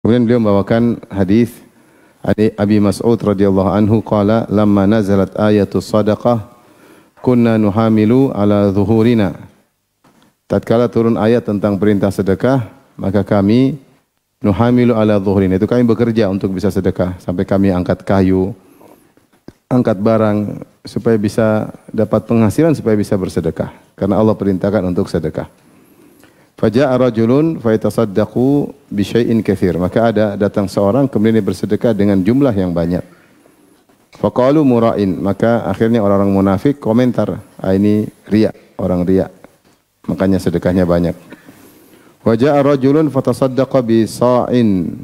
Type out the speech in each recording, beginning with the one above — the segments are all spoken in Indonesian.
Kemudian beliau membawakan hadis Abi Mas'ud radhiyallahu anhu qala lamma nazalat ayatus sadaqah kunna nuhamilu ala zuhurina. Tatkala turun ayat tentang perintah sedekah, maka kami nuhamilu ala zuhurina. Itu kami bekerja untuk bisa sedekah sampai kami angkat kayu, angkat barang supaya bisa dapat penghasilan supaya bisa bersedekah. Karena Allah perintahkan untuk sedekah. Faja'a rajulun fayatasaddaqu bi syai'in katsir. Maka datang seorang kemudian dia bersedekah dengan jumlah yang banyak. Faqalu mura'in. Maka akhirnya orang-orang munafik komentar, ini riya, orang riya. Makanya sedekahnya banyak. Waja'a rajulun fatasaddaqa bi sa'in.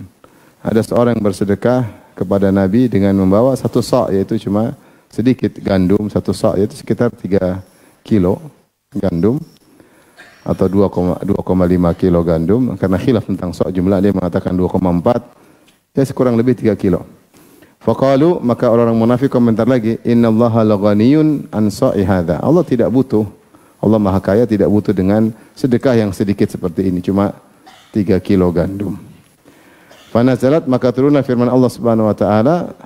Ada seorang yang bersedekah kepada Nabi dengan membawa satu sa', yaitu cuma sedikit gandum, satu sa' yaitu sekitar 3 kilo gandum atau 2,5 kilo gandum, karena khilaf tentang sa' jumlah, dia mengatakan 2,4, ya sekurang lebih 3 kilo. Faqalu, maka orang munafik komentar lagi, innallaha laghaniyun an sa'i hadza. Allah tidak butuh, Allah Maha Kaya, tidak butuh dengan sedekah yang sedikit seperti ini, cuma 3 kilo gandum. Fanazalat, maka turunlah firman Allah Subhanahu wa taala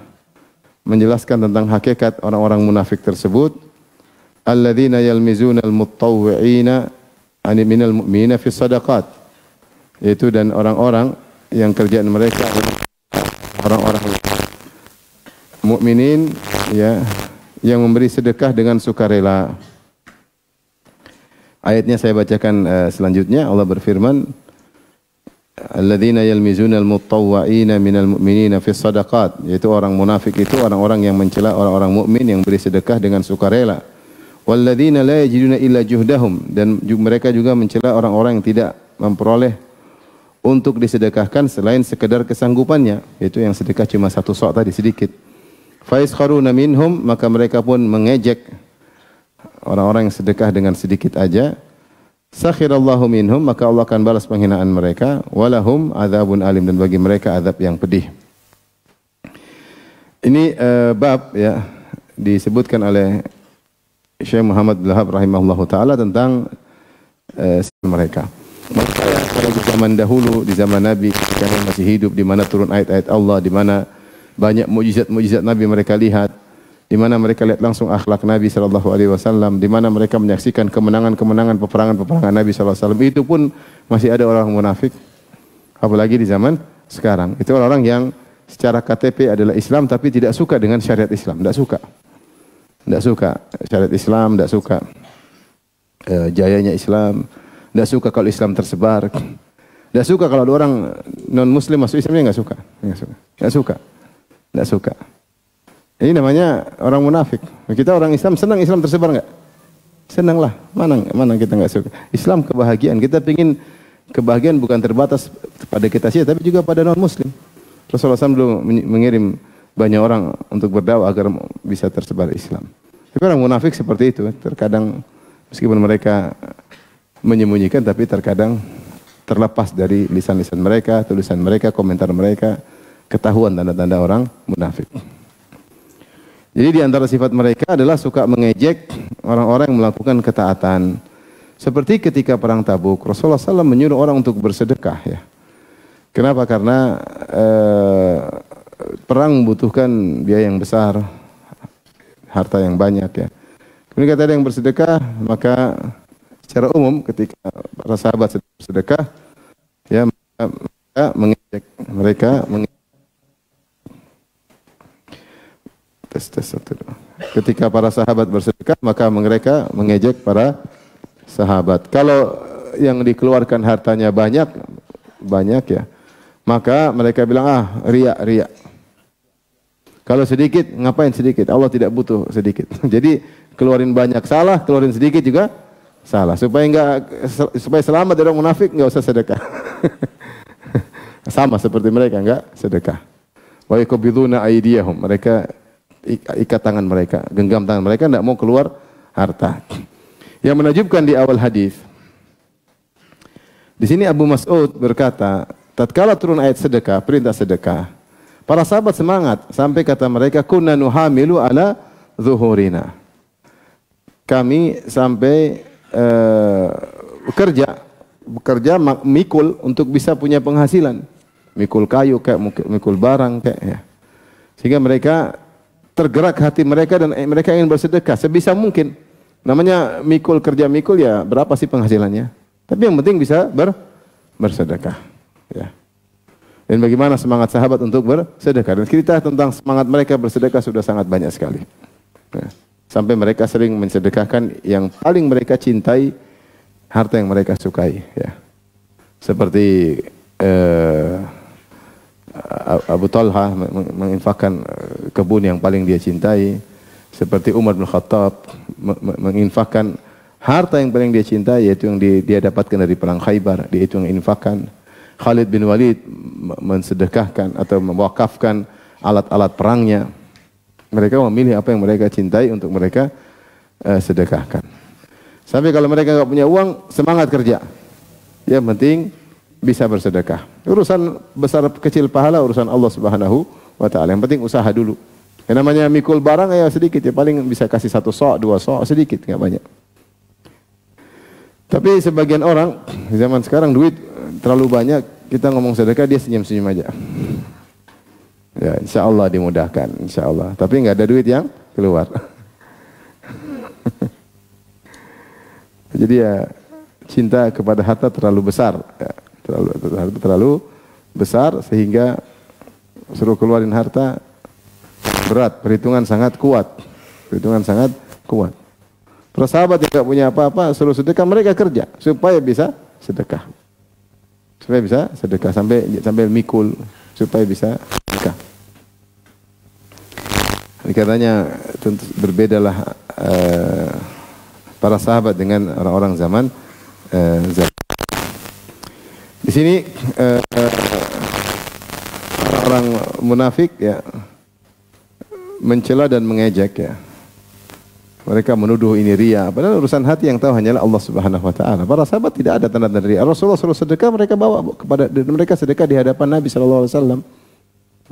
menjelaskan tentang hakikat orang-orang munafik tersebut. Alladzina yalmizuna al-mutawwi'ina minal mu'minina fi sadaqat. Yaitu dan orang-orang yang kerjaan mereka orang-orang mukminin ya yang memberi sedekah dengan sukarela. Ayatnya saya bacakan selanjutnya. Allah berfirman, alladzina yalmizuna al-mutawwi'ina minal mu'minina fi sadaqat, yaitu orang munafik itu orang-orang yang mencela orang-orang mukmin yang beri sedekah dengan sukarela. Walladzina la yajiduna illa juhdahum, dan mereka juga mencela orang-orang yang tidak memperoleh untuk disedekahkan selain sekedar kesanggupannya, yaitu yang sedekah cuma satu sok tadi sedikit. Fa yaskharuna minhum, maka mereka pun mengejek orang-orang yang sedekah dengan sedikit aja. Sakhirallahu minhum, maka Allah akan balas penghinaan mereka. Walahum adzabun alim, dan bagi mereka azab yang pedih. Ini bab ya disebutkan oleh Syekh Muhammad bin Wahab rahimahullahu taala tentang mereka. Maka kalau di zaman dahulu, di zaman Nabi ketika masih hidup, di mana turun ayat-ayat Allah, di mana banyak mukjizat-mukjizat Nabi mereka lihat, di mana mereka lihat langsung akhlak Nabi sallallahu alaihi wasallam, di mana mereka menyaksikan kemenangan-kemenangan peperangan-peperangan Nabi sallallahu alaihi wasallam, itu pun masih ada orang munafik. Apalagi di zaman sekarang. Itu orang-orang yang secara KTP adalah Islam tapi tidak suka dengan syariat Islam, tidak suka. Tidak suka syariat Islam, tidak suka jayanya Islam, tidak suka kalau Islam tersebar, tidak suka kalau ada orang non Muslim masuk Islam, dia nggak suka, nggak suka. Ini namanya orang munafik. Kita orang Islam senang Islam tersebar nggak? Senanglah. Mana kita nggak suka? Islam kebahagiaan. Kita ingin kebahagiaan bukan terbatas pada kita saja, tapi juga pada non Muslim. Rasulullah SAW dulu mengirim banyak orang untuk berdakwah agar bisa tersebar Islam. Tapi orang munafik seperti itu, terkadang meskipun mereka menyembunyikan, tapi terkadang terlepas dari lisan-lisan mereka, tulisan mereka, komentar mereka, ketahuan tanda-tanda orang munafik. Jadi di antara sifat mereka adalah suka mengejek orang-orang yang melakukan ketaatan. Seperti ketika perang Tabuk, Rasulullah SAW menyuruh orang untuk bersedekah ya. Kenapa? Karena perang membutuhkan biaya yang besar, harta yang banyak ya. Kemudian kata ada yang bersedekah, maka secara umum ketika para sahabat bersedekah, ya mereka mengejek, ketika para sahabat bersedekah, maka mereka mengejek para sahabat. Kalau yang dikeluarkan hartanya banyak ya, maka mereka bilang riya. Kalau sedikit, ngapain sedikit? Allah tidak butuh sedikit. Jadi keluarin banyak salah, keluarin sedikit juga salah. Supaya selamat dari orang munafik, enggak usah sedekah. Sama seperti mereka enggak sedekah. Wa yakbiduna aydiyahum. Mereka ikat tangan mereka, genggam tangan mereka, enggak mau keluar harta. Yang menakjubkan di awal hadis. Di sini Abu Mas'ud berkata, tatkala turun ayat sedekah, perintah sedekah, para sahabat semangat sampai kata mereka, kunna nuhamilu ala zuhurina. Kami sampai bekerja mikul untuk bisa punya penghasilan. mikul kayu kayak mikul barang kayak ya. Sehingga mereka tergerak hati mereka dan mereka ingin bersedekah sebisa mungkin. Namanya mikul, kerja mikul ya berapa sih penghasilannya? Tapi yang penting bisa bersedekah. Ya. Dan bagaimana semangat sahabat untuk bersedekah. Dan cerita tentang semangat mereka bersedekah sudah sangat banyak sekali. Ya. Sampai mereka sering mensedekahkan yang paling mereka cintai, harta yang mereka sukai. Ya. Seperti Abu Talha menginfakkan kebun yang paling dia cintai. Seperti Umar bin Khattab menginfakkan harta yang paling dia cintai, yaitu yang dia dapatkan dari perang Khaybar, dia itu yang infakkan. Khalid bin Walid mensedekahkan atau mewakafkan alat-alat perangnya. Mereka memilih apa yang mereka cintai untuk mereka sedekahkan. Sampai kalau mereka enggak punya uang, semangat kerja. Yang penting bisa bersedekah. Urusan besar kecil pahala urusan Allah Subhanahu wa taala. Yang penting usaha dulu. Yang namanya mikul barang ya sedikit ya, paling bisa kasih 1 sok, 2 sok, sedikit, enggak banyak. Tapi sebagian orang zaman sekarang duit terlalu banyak, kita ngomong sedekah dia senyum-senyum aja. Ya, insyaallah dimudahkan, insyaallah. Tapi enggak ada duit yang keluar. Jadi ya cinta kepada harta terlalu besar, ya, terlalu besar sehingga suruh keluarin harta berat, perhitungan sangat kuat. Perhitungan sangat kuat. Para sahabat yang tidak punya apa-apa suruh sedekah, mereka kerja supaya bisa sedekah. Supaya bisa sedekah sampai mikul supaya bisa sedekah. Katanya tentu berbedalah para sahabat dengan orang-orang zaman di sini orang munafik ya mencela dan mengejek ya. Mereka menuduh ini riya. Padahal urusan hati yang tahu hanyalah Allah Subhanahu wa taala. Para sahabat tidak ada tanda-tanda riya. Rasulullah suruh sedekah, mereka bawa kepada mereka sedekah di hadapan Nabi sallallahu alaihi wasallam.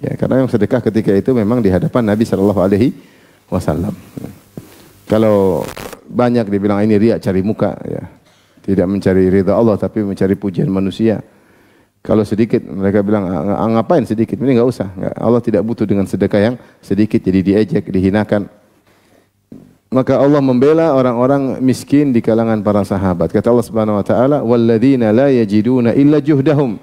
Ya, karena yang sedekah ketika itu memang di hadapan Nabi sallallahu alaihi wasallam. Kalau banyak dibilang ini riya, cari muka ya. Tidak mencari ridha Allah tapi mencari pujian manusia. Kalau sedikit mereka bilang ngapain sedikit? Ini enggak usah. Allah tidak butuh dengan sedekah yang sedikit jadi diejek, dihinakan. Maka Allah membela orang-orang miskin di kalangan para sahabat. Kata Allah Subhanahu wa taala, "Walladzina la yajiduna illa juhdahum."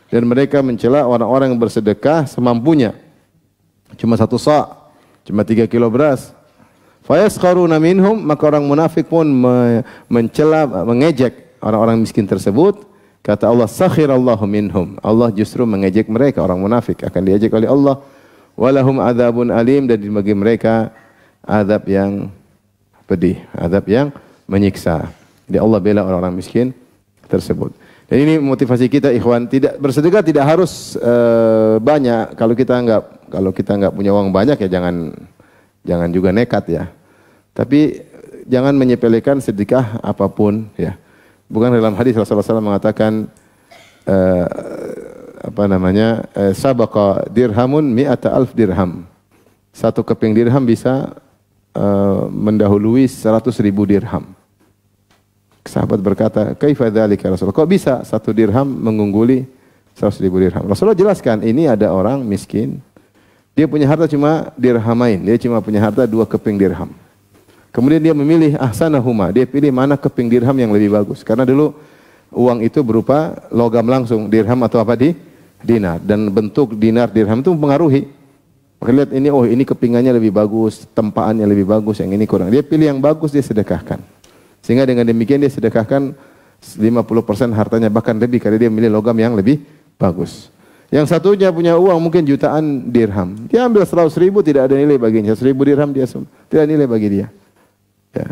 Dan mereka mencela orang-orang yang bersedekah semampunya. Cuma 1 sa', cuma 3 kilo beras. Fayaskharuna minhum, maka orang munafik pun mencela, mengejek orang-orang miskin tersebut. Kata Allah, "Sakhirallahu minhum." Allah justru mengejek mereka, orang munafik akan diejek oleh Allah. Walahum adzabun alim, dan bagi mereka azab yang pedih, azab yang menyiksa. Jadi Allah bela orang-orang miskin tersebut. Dan ini motivasi kita ikhwan, tidak bersedekah tidak harus banyak. Kalau kita enggak punya uang banyak ya jangan juga nekat ya. Tapi jangan menyepelekan sedekah apapun ya. Bukan dalam hadis Rasulullah SAW mengatakan sabaqa dirhamun mi'ata alf dirham. 1 keping dirham bisa mendahului 100.000 dirham. Sahabat berkata, "Kaifa dzalika Rasulullah?" Kok bisa 1 dirham mengungguli 100.000 dirham? Rasulullah jelaskan, ini ada orang miskin, dia punya harta cuma dirhamain, dia cuma punya harta 2 keping dirham. Kemudian dia memilih ahsanahuma, dia pilih mana keping dirham yang lebih bagus. Karena dulu uang itu berupa logam langsung, dirham atau apa dinar, dan bentuk dinar dirham itu mempengaruhi. Maka lihat ini, oh ini kepingannya lebih bagus, tempaannya lebih bagus, yang ini kurang. Dia pilih yang bagus, dia sedekahkan. Sehingga dengan demikian dia sedekahkan 50% hartanya, bahkan lebih karena dia milih logam yang lebih bagus. Yang satunya punya uang mungkin jutaan dirham. Dia ambil 100.000, tidak ada nilai baginya. 100.000 dirham dia tidak ada nilai bagi dia. Ya.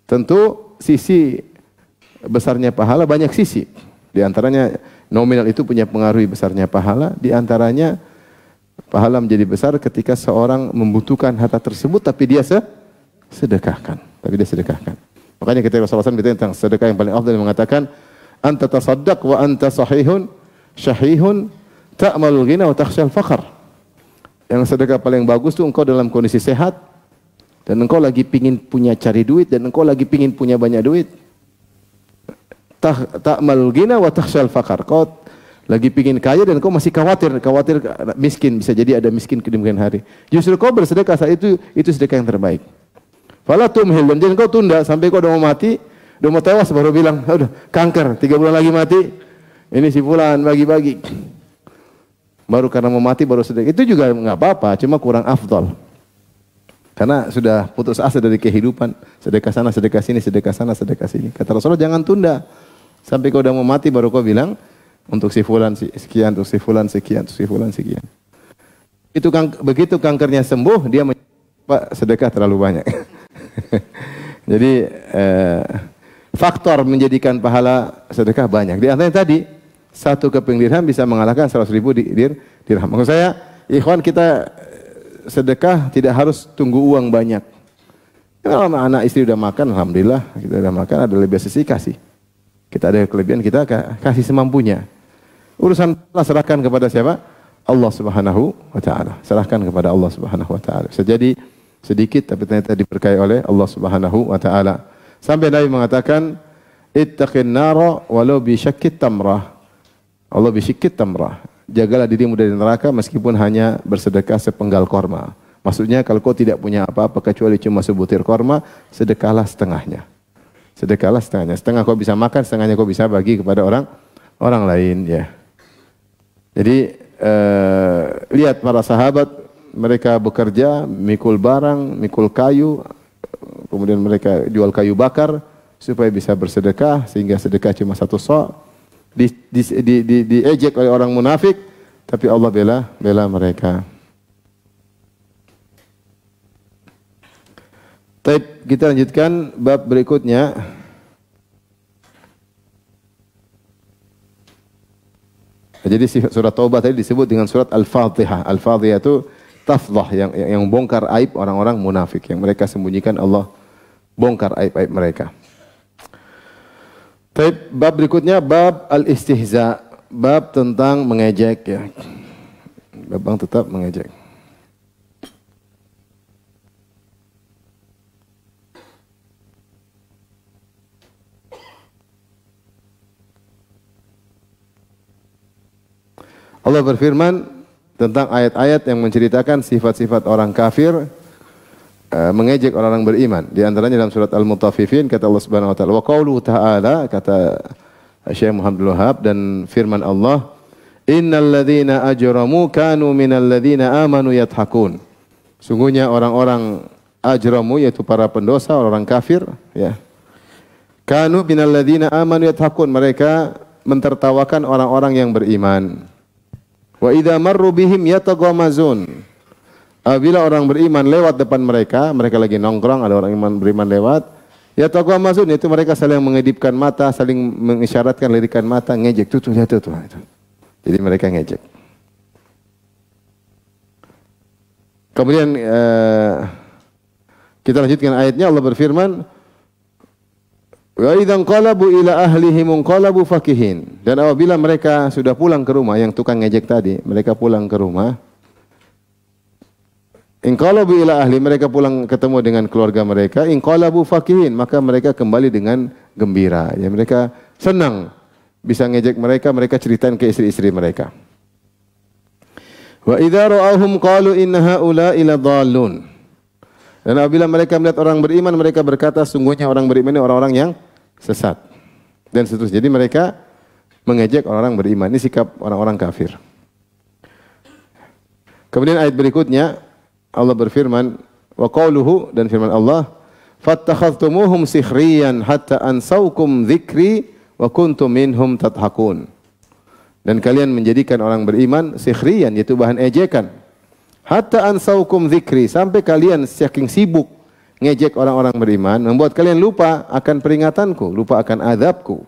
Tentu sisi besarnya pahala banyak sisi. Di antaranya nominal itu punya pengaruh besarnya pahala. Di antaranya pahala menjadi besar ketika seorang membutuhkan harta tersebut tapi dia sedekahkan. Makanya ketika Rasulullah SAW ditanya tentang sedekah yang paling afdal, mengatakan anta tasaddaq wa anta syahihun ta'malul ghina wa takhshal faqr. Yang sedekah paling bagus itu engkau dalam kondisi sehat dan engkau lagi pingin punya cari duit dan engkau lagi pingin punya banyak duit. Ta'malul ghina wa takhshal faqr. Kau Lagi pingin kaya dan kau masih khawatir miskin, bisa jadi ada miskin di kemudian hari. Justru kau bersedekah saat itu sedekah yang terbaik. Fala tumhil, dan jangan kau tunda sampai kau udah mau mati, udah mau tewas baru bilang, udah kanker, 3 bulan lagi mati. Ini si fulan bagi-bagi. Baru karena mau mati baru sedekah. Itu juga enggak apa-apa, cuma kurang afdal. Karena sudah putus asa dari kehidupan, sedekah sana, sedekah sini, sedekah sana, sedekah sini. Kata Rasulullah, jangan tunda sampai kau udah mau mati baru kau bilang, untuk si fulan sekian, untuk si fulan sekian, untuk si fulan sekian. Itu begitu kankernya sembuh, dia Pak, sedekah terlalu banyak. Jadi faktor menjadikan pahala sedekah banyak. Di antaranya tadi, 1 keping dirham bisa mengalahkan 100.000 dirham. Maksud saya, ikhwan, kita sedekah tidak harus tunggu uang banyak. Kalau anak istri udah makan, alhamdulillah, kita udah makan, ada lebih sisi kasih. Kita ada kelebihan, kita kasih semampunya. Urusan serahkan kepada siapa? Allah Subhanahu wa taala. Serahkan kepada Allah Subhanahu wa taala. Bisa jadi sedikit tapi ternyata diberkahi oleh Allah Subhanahu wa taala. Sampai Nabi mengatakan, "Ittaqin nara walau bi syakkit tamrah." Allah bi syakkit tamrah. Jagalah dirimu dari neraka meskipun hanya bersedekah sepenggal korma. Maksudnya kalau kau tidak punya apa-apa kecuali cuma sebutir korma, sedekahlah setengahnya. Sedekahlah setengahnya. Setengah kau bisa makan, setengahnya kau bisa bagi kepada orang lain, ya. Jadi lihat para sahabat, mereka bekerja, mikul barang, mikul kayu, kemudian mereka jual kayu bakar supaya bisa bersedekah, sehingga sedekah cuma 1 sok. Diejek oleh orang munafik, tapi Allah bela mereka. Baik, kita lanjutkan bab berikutnya. Jadi surat Taubah tadi disebut dengan surat Al-Fatihah. Al-Fatihah itu tafdhah, yang bongkar aib orang-orang munafik, yang mereka sembunyikan, Allah bongkar aib-aib mereka. Baik, bab berikutnya bab al-istihza, bab tentang mengejek, ya. Babang tetap mengejek. Allah berfirman tentang ayat-ayat yang menceritakan sifat-sifat orang kafir mengejek orang-orang beriman. Di antaranya dalam surat Al-Mutaffifin kata Allah Subhanahu wa taala, wa qauluhu ta'ala, kata Syekh Muhammad Wahab, dan firman Allah, innal ladzina ajramu kanu minal ladzina amanu yadhakun. Sungguhnya orang-orang ajramu, yaitu para pendosa, orang kafir, ya. Kanu minal ladzina amanu yadhakun, mereka mentertawakan orang-orang yang beriman. Wa idza marru bihim yataghamazun. Apabila orang beriman lewat depan mereka, mereka lagi nongkrong, ada orang iman beriman lewat, yataghamazun, itu mereka saling mengedipkan mata, saling mengisyaratkan, lirikan mata, ngejek, tuh lihat tuh. Jadi mereka ngejek. Kemudian kita lanjutkan ayatnya, Allah berfirman, wa idzan qalabu ila ahlihim qalabu fakihin. Dan apabila mereka sudah pulang ke rumah, yang tukang ngejek tadi, mereka pulang ke rumah, in qalabu ila ahli, mereka pulang ketemu dengan keluarga mereka, in qalabu fakihin, maka mereka kembali dengan gembira. Ya, mereka senang bisa ngejek mereka, mereka ceritain ke istri-istri mereka. Wa idza ra'ahum qalu inna haula ila dhallun. Dan apabila mereka melihat orang beriman, mereka berkata, sungguhnya orang beriman ini orang-orang yang sesat. Dan seterusnya. Jadi mereka mengejek orang-orang beriman. Ini sikap orang-orang kafir. Kemudian ayat berikutnya, Allah berfirman, wa qauluhu, dan firman Allah, fattakhadhtumuhum sikhriyan hatta ansaukum dzikri wa kuntum minhum tadhakun. Dan kalian menjadikan orang beriman sikhriyan, yaitu bahan ejekan. Hatta ansaukum dzikri, sampai kalian saking sibuk ngejek orang-orang beriman, membuat kalian lupa akan peringatanku, lupa akan azabku.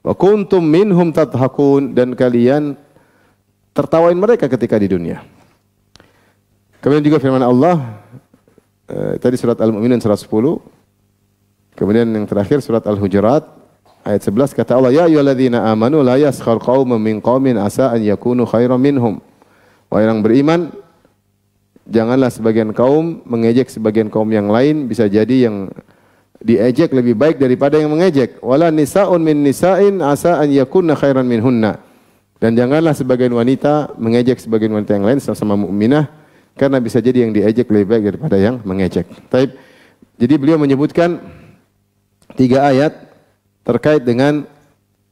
Wa kuntum minhum tadhakun, dan kalian tertawain mereka ketika di dunia. Kemudian juga firman Allah, tadi surat Al-Mu'minun surat 10. Kemudian yang terakhir surat Al-Hujurat ayat 11, kata Allah, ya ayyuhalladzina amanu la yaskhar qaumun min qaumin asa an yakunu khairan minhum. Wahai orang beriman, janganlah sebagian kaum mengejek sebagian kaum yang lain, bisa jadi yang diejek lebih baik daripada yang mengejek. Wala nisa'un min nisa'in asa an yakunna khairan minhunna. Dan janganlah sebagian wanita mengejek sebagian wanita yang lain sama mukminah, karena bisa jadi yang diejek lebih baik daripada yang mengejek. Jadi beliau menyebutkan 3 ayat terkait dengan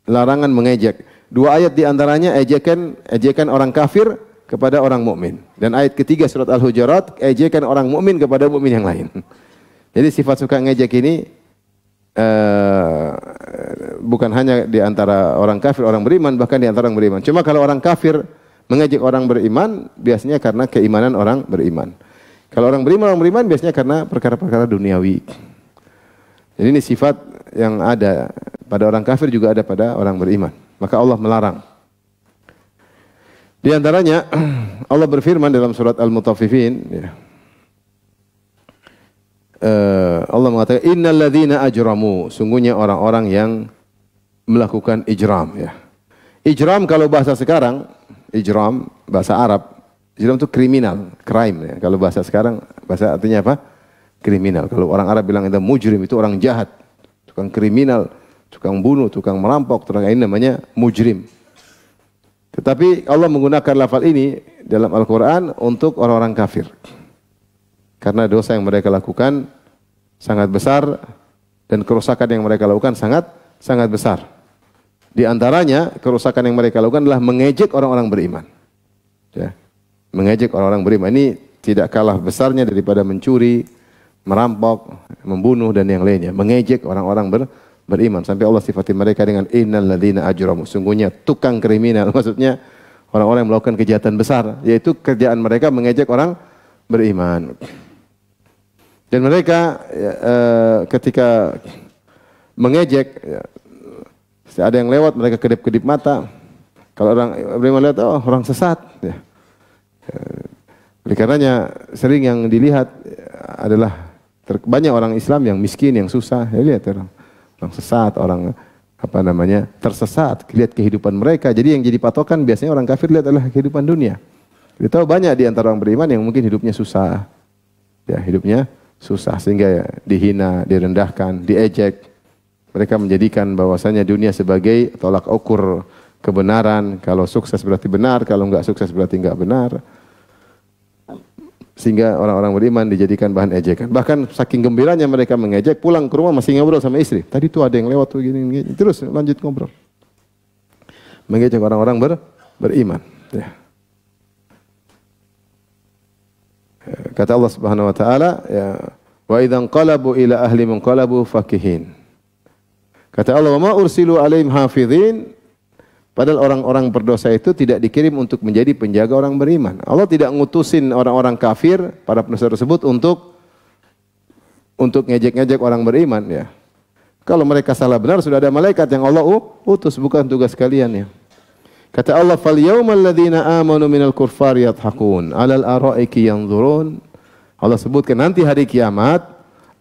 larangan mengejek. 2 ayat diantaranya ejekan orang kafir kepada orang mukmin. Dan ayat ketiga surat Al-Hujurat, ejekan orang mukmin kepada mukmin yang lain. Jadi sifat suka ngejek ini bukan hanya di antara orang kafir, orang beriman, bahkan di antara orang beriman. Cuma kalau orang kafir mengejek orang beriman, biasanya karena keimanan orang beriman. Kalau orang beriman biasanya karena perkara-perkara duniawi. Jadi ini sifat yang ada pada orang kafir juga ada pada orang beriman. Maka Allah melarang. Di antaranya Allah berfirman dalam surat Al-Mutaffifin, ya. Allah mengatakan innal ladzina ajramu, sungguhnya orang-orang yang melakukan ijram, ya. Ijram kalau bahasa sekarang, ijram bahasa Arab, ijram itu kriminal, crime, ya. Kalau bahasa sekarang, bahasa artinya apa? Kriminal. Kalau orang Arab bilang itu mujrim, itu orang jahat, tukang kriminal, tukang bunuh, tukang merampok, ini namanya mujrim. Tetapi Allah menggunakan lafal ini dalam Al-Quran untuk orang-orang kafir. Karena dosa yang mereka lakukan sangat besar dan kerusakan yang mereka lakukan sangat besar. Di antaranya kerusakan yang mereka lakukan adalah mengejek orang-orang beriman. Ya. Mengejek orang-orang beriman ini tidak kalah besarnya daripada mencuri, merampok, membunuh dan yang lainnya. Mengejek orang-orang beriman. Sampai Allah sifati mereka dengan innal ladzina ajramu. Sungguhnya tukang kriminal. Maksudnya orang-orang yang melakukan kejahatan besar. Yaitu kerjaan mereka mengejek orang beriman. Dan mereka ketika mengejek, ada yang lewat mereka kedip-kedip mata. Kalau orang beriman lihat, oh orang sesat. Ya. Oleh karenanya sering yang dilihat adalah banyak orang Islam yang miskin, yang susah. Ya, lihat orang sesat, orang tersesat. Lihat kehidupan mereka. Jadi yang jadi patokan biasanya orang kafir lihat adalah kehidupan dunia. Kita tahu banyak di antara orang beriman yang mungkin hidupnya susah. Ya, hidupnya susah sehingga dihina, direndahkan, diejek. Mereka menjadikan bahwasanya dunia sebagai tolak ukur kebenaran. Kalau sukses berarti benar, kalau enggak sukses berarti enggak benar. Sehingga orang-orang beriman dijadikan bahan ejekan. Bahkan saking gembiranya mereka mengejek, pulang ke rumah masih ngobrol sama istri. Tadi tuh ada yang lewat tuh gini. Terus lanjut ngobrol. Mengejek orang-orang beriman. Ya. Kata Allah Subhanahu wa taala, ya, wa idzan qalabu ila ahli munqalabu fakihin. Kata Allah, "Wa ma ursilu alaihim hafizin." Padahal orang-orang berdosa itu tidak dikirim untuk menjadi penjaga orang beriman. Allah tidak ngutusin orang-orang kafir, para pendosa tersebut untuk ngejek-ngejek orang beriman, ya. Kalau mereka salah benar sudah ada malaikat yang Allah utus, bukan tugas kalian, ya. Kata Allah, "Fal yawmal ladzina amanu minal kuffari yadhakun 'alal araiki yanzurun." Allah sebutkan nanti hari kiamat,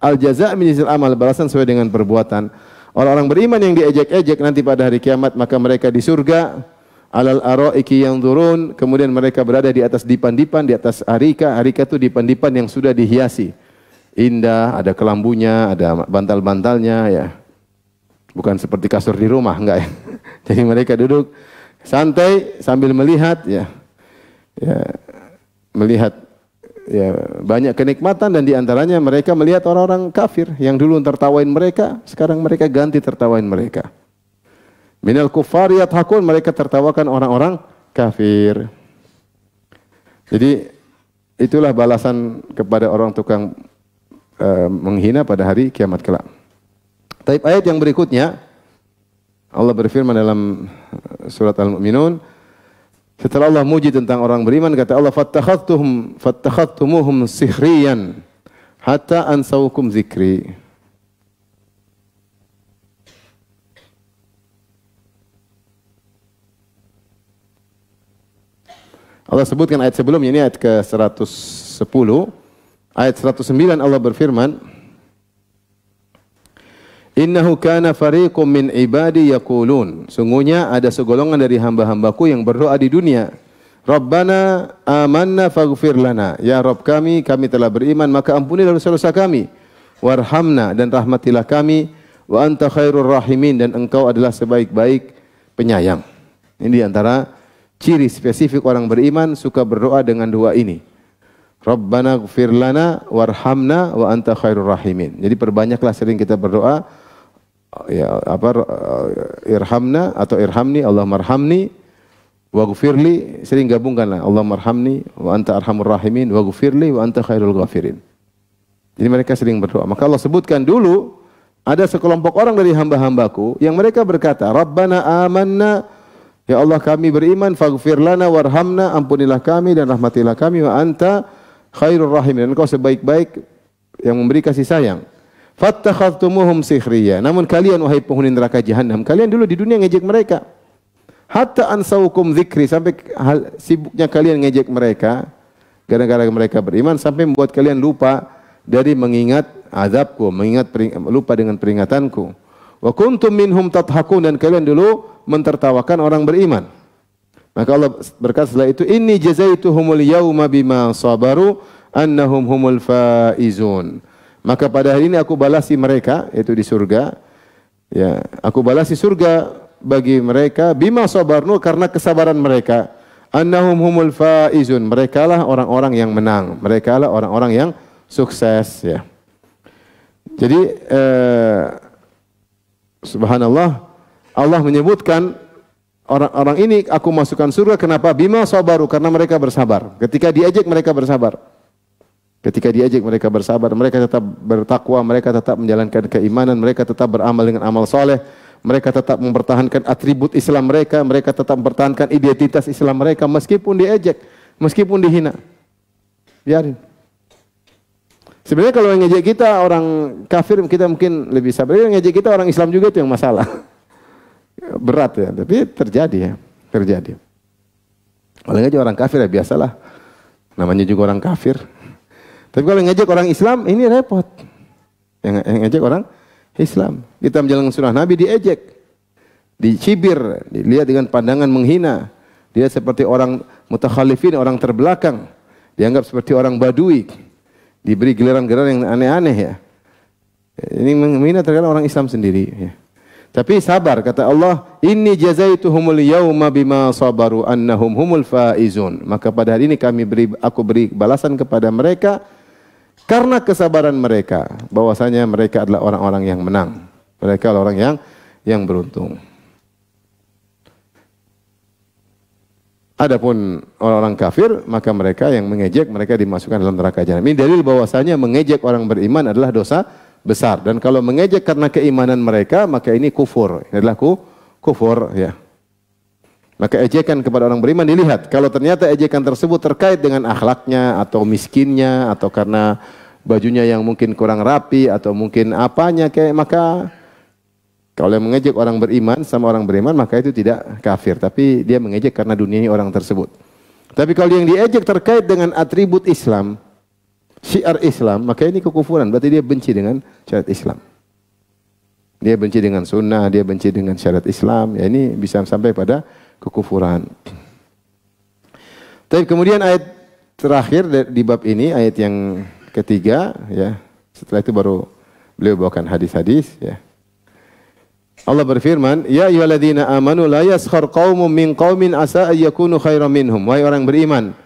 al jazaa' min jinsil amal, balasan sesuai dengan perbuatan. Orang-orang beriman yang diejek-ejek nanti pada hari kiamat, maka mereka di surga, 'alal araiki yanzurun, kemudian mereka berada di atas dipan-dipan, di atas arika. Arika itu dipan-dipan yang sudah dihiasi. Indah, ada kelambunya, ada bantal-bantalnya, ya. Bukan seperti kasur di rumah, enggak, ya. Jadi mereka duduk santai sambil melihat, ya, melihat, ya, banyak kenikmatan, dan diantaranya mereka melihat orang-orang kafir yang dulu tertawain mereka, sekarang mereka ganti tertawain mereka. Minal kuffari yadhakun, mereka tertawakan orang-orang kafir. Jadi itulah balasan kepada orang tukang menghina pada hari kiamat kelak. Tapi ayat yang berikutnya Allah berfirman dalam surat Al-Mu'minun, setelah Allah muji tentang orang beriman, kata Allah, fattakhadtumuhum sihriyan hatta ansawukum zikri. Allah sebutkan ayat sebelumnya, ini ayat ke-110. Ayat 109 Allah berfirman, innahu kana fariqum min ibadi yaqulun, sungguhnya ada segolongan dari hamba-hambaku yang berdoa di dunia, Rabbana amanna faghfir lana, ya Rabb kami telah beriman maka ampunilah dosa-dosa kami, warhamna, dan rahmatilah kami, wa anta khairur rahimin, dan engkau adalah sebaik-baik penyayang. Ini di antara ciri spesifik orang beriman suka berdoa dengan doa ini. Rabbana ighfir lana warhamna wa anta khairur rahimin. Jadi perbanyaklah sering kita berdoa ya irhamna atau irhamni, Allahumma arhamni waghfirli, sering gabungkanlah Allahumma arhamni wa anta arhamur rahimin waghfirli wa anta khairul ghafirin. Jadi mereka sering berdoa. Maka Allah sebutkan dulu ada sekelompok orang dari hamba-hambaku yang mereka berkata, Rabbana amanna, ya Allah kami beriman, faghfir lana warhamna, ampunilah kami dan rahmatilah kami, wa anta khairur rahimin, dan engkau sebaik-baik yang memberi kasih sayang. Fattakhadhtumuhum sikhriya, namun kalian wahai penghuni neraka jahanam, kalian dulu di dunia ngejek mereka. Hatta ansaukum dzikri, sampai sibuknya kalian ngejek mereka gara-gara mereka beriman sampai membuat kalian lupa dari mengingat azabku, lupa dengan peringatanku. Wa kuntum minhum tadhakun, dan kalian dulu mentertawakan orang beriman. Maka Allah berkata setelah itu, inni jazaituhumul yauma bima sabaru annahum humul faizun. Maka pada hari ini aku balasi mereka, yaitu di surga. Ya, aku balasi surga bagi mereka bima sabarnu, karena kesabaran mereka. Annahum humul faizun, merekalah orang-orang yang menang, merekalah orang-orang yang sukses, ya. Jadi subhanallah, Allah menyebutkan orang-orang ini aku masukkan surga, kenapa? Bima sabaru, karena mereka bersabar. Ketika diajak mereka bersabar. Ketika diajak mereka bersabar, mereka tetap bertakwa, mereka tetap menjalankan keimanan, mereka tetap beramal dengan amal soleh, mereka tetap mempertahankan atribut Islam mereka, mereka tetap mempertahankan identitas Islam mereka meskipun diejek, meskipun dihina. Biarin. Sebenarnya kalau yang ngejek kita orang kafir kita mungkin lebih sabar. Yang ngejek kita orang Islam juga itu yang masalah. Berat ya, tapi terjadi ya, terjadi. Kalau ngejek orang kafir ya biasalah. Namanya juga orang kafir. Tapi kalau ngejek orang Islam ini repot. Yang ngejek orang Islam. Kita menjalankan sunnah Nabi diejek, dicibir, dilihat dengan pandangan menghina. Dia seperti orang mutakhalifin, orang terbelakang. Dianggap seperti orang badui. Diberi giliran-giliran yang aneh-aneh ya. Ini menghina terkadang orang Islam sendiri ya. Tapi sabar, kata Allah, inni jazaituhumul yauma bima sabaru annahum humul faizun. Maka pada hari ini aku beri balasan kepada mereka karena kesabaran mereka, bahwasanya mereka adalah orang-orang yang menang. Mereka adalah orang yang beruntung. Adapun orang-orang kafir, maka mereka yang mengejek, mereka dimasukkan dalam neraka jahanam. Ini dalil bahwasanya mengejek orang beriman adalah dosa besar. Dan kalau mengejek karena keimanan mereka, maka ini kufur. Ini adalah kufur, ya. Maka ejekan kepada orang beriman dilihat. Kalau ternyata ejekan tersebut terkait dengan akhlaknya, atau miskinnya, atau karena bajunya yang mungkin kurang rapi, atau mungkin apanya, maka kalau yang mengejek orang beriman sama orang beriman, maka itu tidak kafir. Tapi dia mengejek karena dunianya orang tersebut. Tapi kalau yang diejek terkait dengan atribut Islam, syiar Islam, maka ini kekufuran. Berarti dia benci dengan syariat Islam. Dia benci dengan sunnah, dia benci dengan syariat Islam. Ya, ini bisa sampai pada kekufuran. Tapi kemudian ayat terakhir di bab ini, ayat yang ketiga, ya. Setelah itu baru beliau bawakan hadis-hadis, ya. Allah berfirman, ya ayyuhalladzina amanu la yaskhar qaumun min qaumin asa ayyakunu khairan minhum. Wahai orang beriman,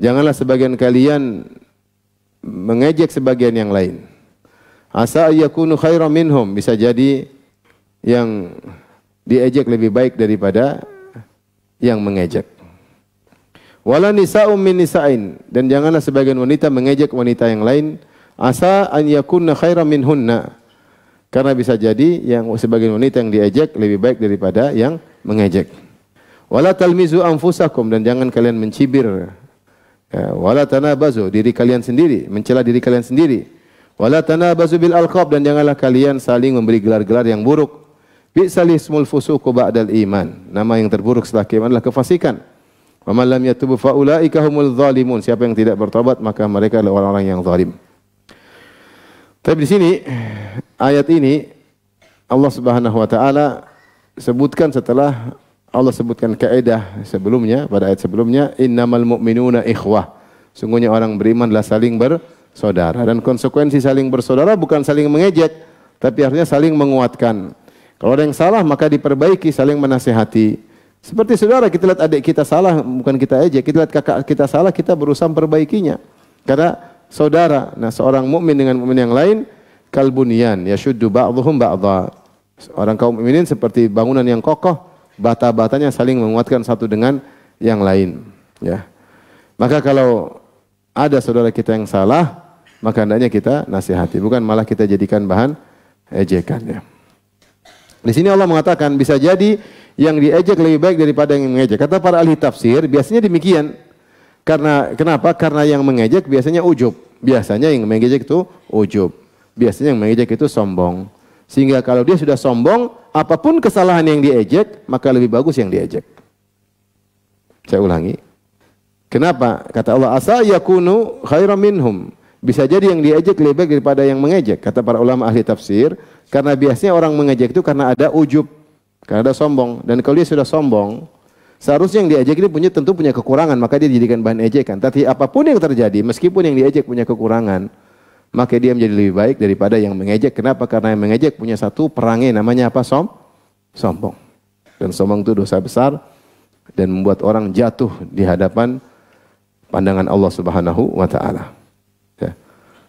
janganlah sebagian kalian mengejek sebagian yang lain. Asa ayyakunu khairan minhum, bisa jadi yang diejek lebih baik daripada yang mengejek. Wala nisa'um min nisa'in, dan janganlah sebagian wanita mengejek wanita yang lain. Asa an yakunna khairan minhunna, karena bisa jadi yang sebagian wanita yang diejek lebih baik daripada yang mengejek. Wala talmizu anfusakum, dan jangan kalian mencibir. Wala tanabazu, diri kalian sendiri, mencela diri kalian sendiri. Wala tanabazu bil alqab, dan janganlah kalian saling memberi gelar-gelar yang buruk. Bi'sal ismul fusuqu ba'dal iman, nama yang terburuk setelah keimanan adalah kefasikan. Wa man lam yatubu fa ulaika humul zalimun, siapa yang tidak bertobat maka mereka adalah orang-orang yang zalim. Tapi di sini ayat ini Allah Subhanahu wa taala sebutkan setelah Allah sebutkan kaidah sebelumnya, pada ayat sebelumnya, innamal mu'minuna ikhwah. Sungguhnya orang beriman adalah saling bersaudara, dan konsekuensi saling bersaudara bukan saling mengejek, tapi artinya saling menguatkan. Kalau ada yang salah maka diperbaiki, saling menasihati, Seperti saudara, kita lihat adik kita salah, bukan kita ejek. Kita lihat kakak kita salah, kita berusaha memperbaikinya. Karena saudara, nah seorang mukmin dengan mukmin yang lain, kalbunian, yashuddu ba'dhuhum ba'dha. Orang kaum mukminin seperti bangunan yang kokoh, bata-batanya saling menguatkan satu dengan yang lain. Ya. Maka kalau ada saudara kita yang salah, maka hendaknya kita nasihati, bukan malah kita jadikan bahan ejekan. Ya. Di sini Allah mengatakan bisa jadi yang diejek lebih baik daripada yang mengejek. Kata para ahli tafsir, biasanya demikian. Kenapa? Karena yang mengejek biasanya ujub. Biasanya yang mengejek itu ujub. Biasanya yang mengejek itu sombong. Sehingga kalau dia sudah sombong, apapun kesalahan yang diejek, maka lebih bagus yang diejek. Saya ulangi. Kenapa? Kata Allah, asa yakunu khairam minhum. Bisa jadi yang diejek lebih baik daripada yang mengejek. Kata para ulama ahli tafsir, karena biasanya orang mengejek itu karena ada ujub. Karena ada sombong. Dan kalau dia sudah sombong, seharusnya yang diejek ini tentu punya kekurangan, maka dia dijadikan bahan ejekan. Tapi apapun yang terjadi, meskipun yang diejek punya kekurangan, maka dia menjadi lebih baik daripada yang mengejek. Kenapa? Karena yang mengejek punya satu perangai, namanya apa? Sombong. Dan sombong itu dosa besar dan membuat orang jatuh di hadapan pandangan Allah Subhanahu wa taala. Ya.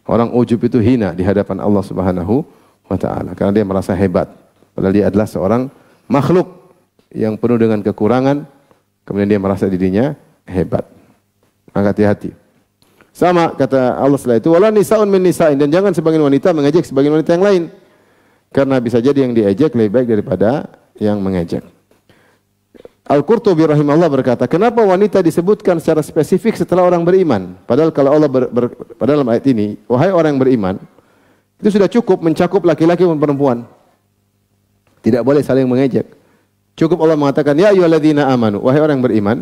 Orang ujub itu hina di hadapan Allah Subhanahu wa taala karena dia merasa hebat. Padahal dia adalah seorang makhluk yang penuh dengan kekurangan, kemudian dia merasa dirinya hebat. Maka hati-hati. Sama kata Allah setelah itu, wala nisaun min nisa'in, dan jangan sebagian wanita mengejek sebagian wanita yang lain. Karena bisa jadi yang diejek lebih baik daripada yang mengejek. Al-Qurtubi rahimahullah berkata, kenapa wanita disebutkan secara spesifik setelah orang beriman? Padahal kalau Allah pada dalam ayat ini, wahai orang yang beriman, itu sudah cukup mencakup laki-laki dan perempuan. Tidak boleh saling mengejek. Cukup Allah mengatakan, ya ayyuhalladzina amanu, wahai orang yang beriman.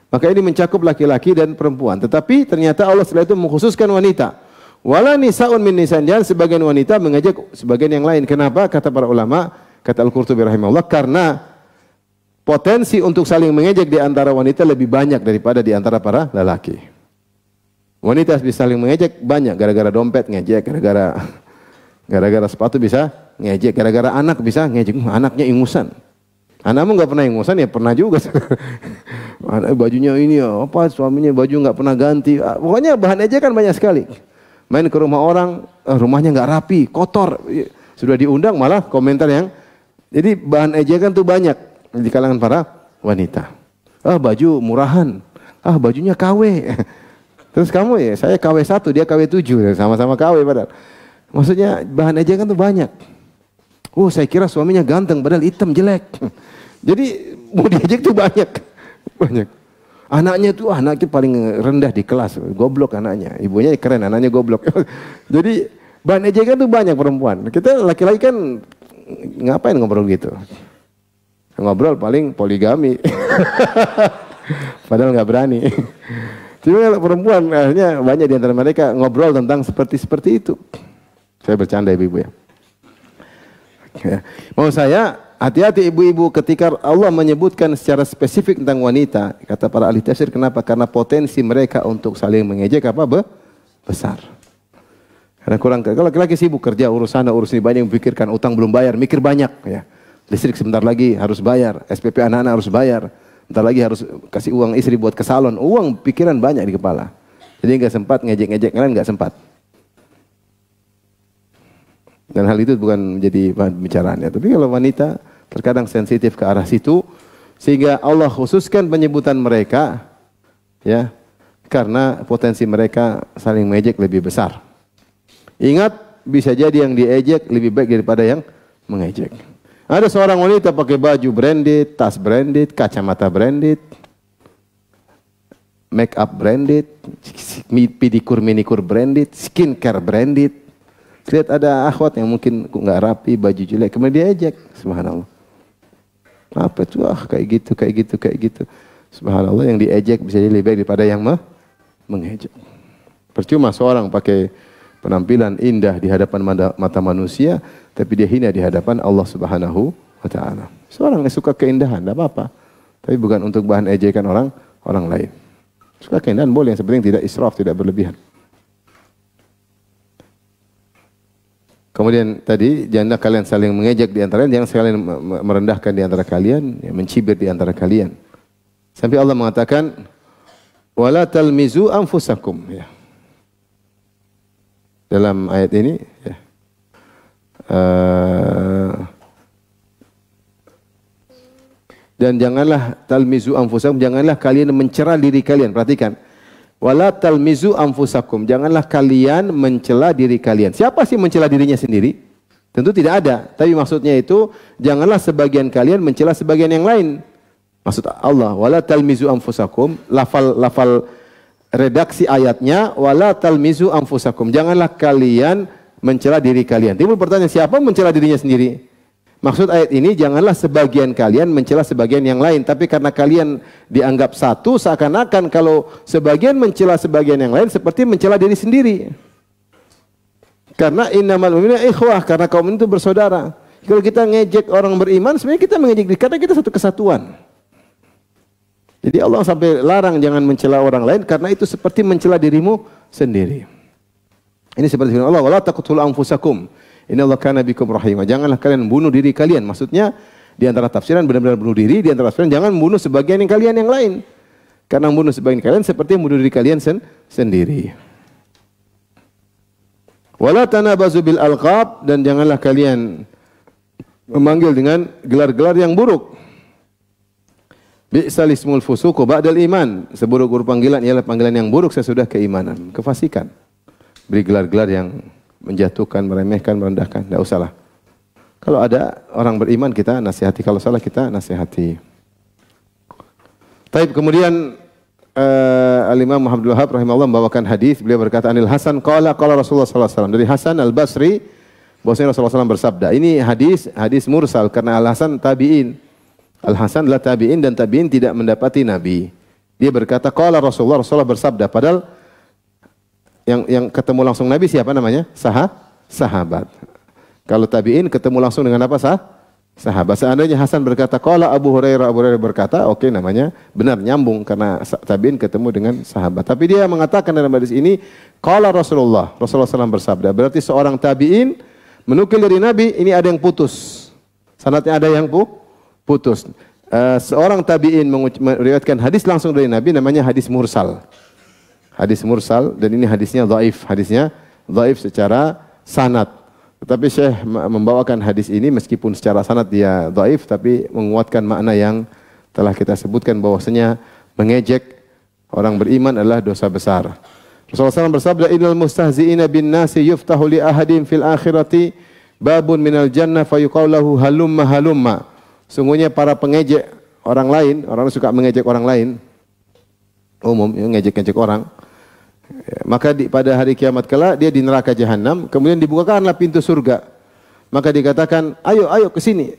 Maka ini mencakup laki-laki dan perempuan. Tetapi ternyata Allah setelah itu mengkhususkan wanita. Wala nisa'un min nisa'in, jangan sebagian wanita mengejek sebagian yang lain. Kenapa? Kata para ulama, kata Al-Qurtubi rahimahullah, karena potensi untuk saling mengejek di antara wanita lebih banyak daripada di antara para lelaki. Wanita bisa saling mengejek banyak, gara-gara dompet ngejek, gara-gara sepatu bisa ngejek, gara-gara anak bisa ngejek, anaknya ingusan. Anakmu nggak pernah ingusan, ya pernah juga. Anak bajunya ini ya, apa suaminya baju nggak pernah ganti. Pokoknya bahan ejekan banyak sekali. Main ke rumah orang, rumahnya nggak rapi, kotor. Sudah diundang malah komentar yang, jadi bahan ejekan tuh banyak di kalangan para wanita. Baju murahan, bajunya KW. Terus kamu ya, saya KW 1, dia KW 7, sama-sama KW padahal. Maksudnya bahan ejekan tuh banyak. Saya kira suaminya ganteng, padahal hitam jelek. Jadi mau diejek tuh banyak. Anaknya paling rendah di kelas, goblok anaknya. Ibunya keren, anaknya goblok. Jadi bahan ejekan tuh banyak perempuan. Kita laki-laki kan ngapain ngobrol gitu? Ngobrol paling poligami. Padahal nggak berani. Cuma kalau perempuan akhirnya banyak di antara mereka ngobrol tentang seperti itu. Saya bercanda ibu-ibu ya. Mau saya hati-hati ibu-ibu ketika Allah menyebutkan secara spesifik tentang wanita. Kata para ahli tafsir, kenapa? Karena potensi mereka untuk saling mengejek besar. Karena kalau laki-laki sibuk kerja urus ini banyak yang memikirkan, utang belum bayar, mikir banyak ya. Listrik sebentar lagi harus bayar, SPP anak-anak harus bayar, bentar lagi harus kasih uang istri buat ke salon, pikiran banyak di kepala. Jadi nggak sempat ngejek-ngejek, kalian nggak sempat. Dan hal itu bukan menjadi bahan pembicaraannya. Tapi kalau wanita terkadang sensitif ke arah situ, sehingga Allah khususkan penyebutan mereka, ya, karena potensi mereka saling mengejek lebih besar. Ingat, bisa jadi yang diejek lebih baik daripada yang mengejek. Ada seorang wanita pakai baju branded, tas branded, kacamata branded, make up branded, pedikur minikur branded, skincare branded. Lihat ada akhwat yang mungkin nggak rapi, baju jelek, kemudian diejek, subhanallah. Apa itu? Kayak gitu. Subhanallah, yang diejek bisa jadi lebih baik daripada yang mengejek. Percuma seorang pakai penampilan indah di hadapan mata manusia, tapi dia hina di hadapan Allah Subhanahu wa taala. Seorang yang suka keindahan, tidak apa-apa. Tapi bukan untuk bahan ejekan orang lain. Suka keindahan boleh, yang sepenting tidak israf, tidak berlebihan. Kemudian tadi janganlah kalian saling mengejek di antara kalian, jangan saling merendahkan di antara kalian, ya, mencibir di antara kalian. Sampai Allah mengatakan wala talmizu anfusakum, ya. Dalam ayat ini, ya. Dan janganlah talmizu anfusakum, janganlah kalian mencela diri kalian. Perhatikan. Wala talmizu anfusakum, janganlah kalian mencela diri kalian. Siapa sih mencela dirinya sendiri? Tentu tidak ada. Tapi maksudnya itu janganlah sebagian kalian mencela sebagian yang lain. Maksud Allah, wala talmizu anfusakum, lafal redaksi ayatnya wala talmizu anfusakum. Janganlah kalian mencela diri kalian. Timbul pertanyaan, siapa mencela dirinya sendiri? Maksud ayat ini, janganlah sebagian kalian mencela sebagian yang lain. Tapi karena kalian dianggap satu, seakan-akan kalau sebagian mencela sebagian yang lain, seperti mencela diri sendiri. Karena innamal mu'minuna ikhwah, karena kaum itu bersaudara. Kalau kita ngejek orang beriman, sebenarnya kita mengejek diri, karena kita satu kesatuan. Jadi Allah sampai larang jangan mencela orang lain, karena itu seperti mencela dirimu sendiri. Ini seperti firman Allah, wala taqtulu anfusakum. Innallaha kana bikum rahimah. Janganlah kalian bunuh diri kalian. Maksudnya di antara tafsiran benar-benar bunuh diri, di antara tafsiran jangan bunuh sebagian yang kalian yang lain. Karena membunuh sebagian kalian seperti membunuh diri kalian sendiri. Wala tanabazu bil alqab, dan janganlah kalian memanggil dengan gelar-gelar yang buruk. Bi'sal ismul fusuqu ba'dal iman. Seburuk-buruk panggilan ialah panggilan yang buruk sesudah keimanan, kefasikan. Beri gelar-gelar yang menjatuhkan, meremehkan, merendahkan, tidak usahlah. Kalau ada orang beriman kita nasihati, kalau salah kita nasihati. Taib, kemudian Al-Imam Muhammad Wahab rahimahullah membawakan hadis, beliau berkata Anil Hasan qala Rasulullah sallallahu alaihi wasallam, dari Hasan Al-Basri bahwasanya Rasulullah SAW bersabda. Ini hadis mursal karena Al-Hasan tabi'in. Al-Hasan adalah tabi'in dan tabi'in tidak mendapati Nabi. Dia berkata qala Rasulullah bersabda, padahal yang ketemu langsung Nabi siapa namanya? Sahabat. Kalau tabi'in ketemu langsung dengan apa? Sahabat. Seandainya Hasan berkata qala Abu Hurairah berkata, oke, namanya benar, nyambung karena tabi'in ketemu dengan sahabat. Tapi dia mengatakan dalam hadis ini qala Rasulullah SAW bersabda. Berarti seorang tabi'in menukil dari Nabi, ini ada yang putus. Sanadnya ada yang putus. Seorang tabi'in meriwayatkan hadis langsung dari Nabi, namanya hadis mursal. Hadis mursal, dan ini hadisnya dhaif. Hadisnya dhaif secara sanad. Tetapi Syekh membawakan hadis ini meskipun secara sanad dia dhaif, tapi menguatkan makna yang telah kita sebutkan bahwasanya mengejek orang beriman adalah dosa besar. Rasulullah SAW bersabda, innal mustahzi'ina bin nasi yuftahu li ahadin fil akhirati babun minal jannah fayuqalu lahu halumma. Sungguhnya para pengejek orang lain, orang suka mengejek orang lain, umum, ngejek-ngejek orang. Maka pada hari kiamat kala dia di neraka jahanam, kemudian dibukakanlah pintu surga. Maka dikatakan, ayo ke sini.